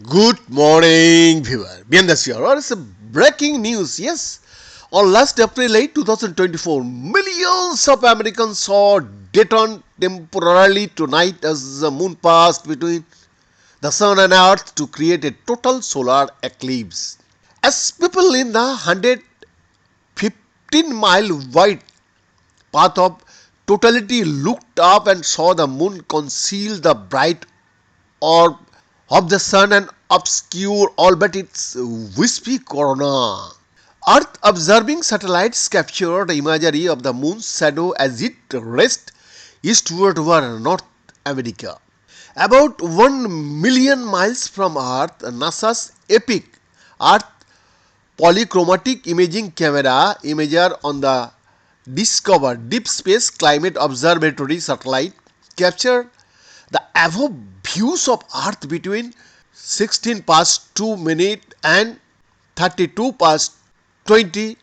Good morning, viewer. Bien this year, or it's a breaking news. Yes, on last April 8, 2024, millions of Americans saw detonate temporarily tonight as the moon passed between the sun and earth to create a total solar eclipse. As people in the 115-mile wide path of totality looked up and saw the moon conceal the bright orb of the sun and obscure all but its wispy corona. Earth observing satellites captured imagery of the moon's shadow as it rests eastward over North America. About 1 million miles from Earth, NASA's EPIC Earth polychromatic imaging camera imager on the Discover Deep Space Climate Observatory satellite captured the above views of Earth between 16 past 2 minute and 32 past 20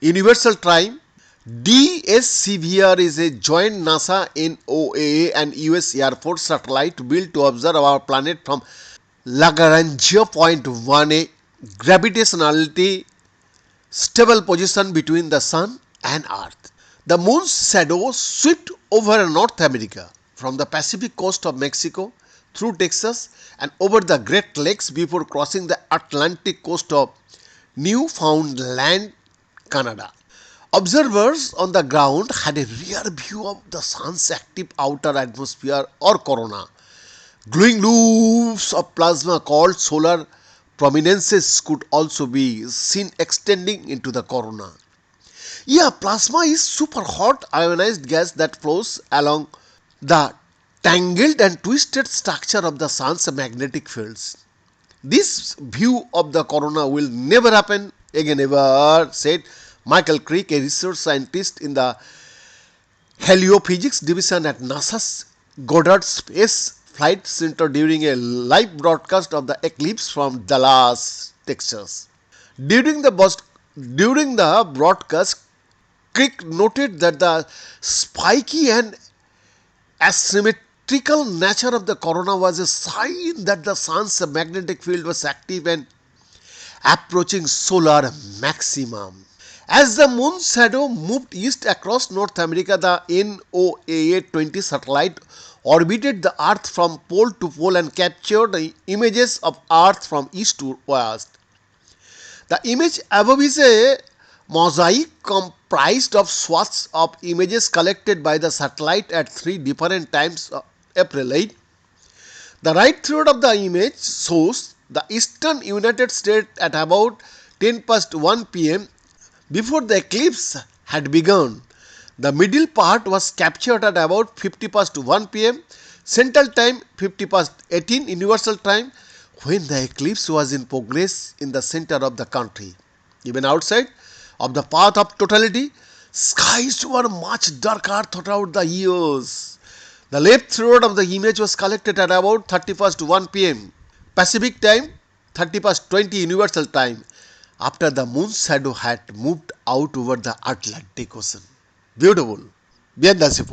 Universal Time. DSCVR is a joint NASA, NOAA and US Air Force satellite built to observe our planet from Lagrange point 1, a gravitationally stable position between the Sun and Earth. The moon's shadow swept over North America from the Pacific coast of Mexico through Texas and over the Great Lakes before crossing the Atlantic coast of Newfoundland, Canada. Observers on the ground had a rear view of the sun's active outer atmosphere or corona. Glowing loops of plasma called solar prominences could also be seen extending into the corona. Yeah, plasma is super hot ionized gas that flows along the tangled and twisted structure of the sun's magnetic fields. This view of the corona will never happen again ever, said Michael Crick, a research scientist in the Heliophysics division at NASA's Goddard Space Flight Center during a live broadcast of the eclipse from Dallas, Texas. During the broadcast, Crick noted that the spiky and asymmetrical nature of the corona was a sign that the sun's magnetic field was active and approaching solar maximum. As the moon's shadow moved east across North America, the NOAA 20 satellite orbited the Earth from pole to pole and captured images of Earth from east to west. The image above is a mosaic comprised of swaths of images collected by the satellite at three different times of April 8. The right third of the image shows the eastern United States at about 10 past 1 pm before the eclipse had begun. The middle part was captured at about 50 past 1 pm Central Time, 50 past 18 Universal Time, when the eclipse was in progress in the center of the country. Even outside of the path of totality, skies were much darker throughout the years. The left third of the image was collected at about 30 past 1 pm Pacific Time, 30 past 20 Universal Time, after the moon's shadow had moved out over the Atlantic Ocean. Beautiful. Bien, that's it.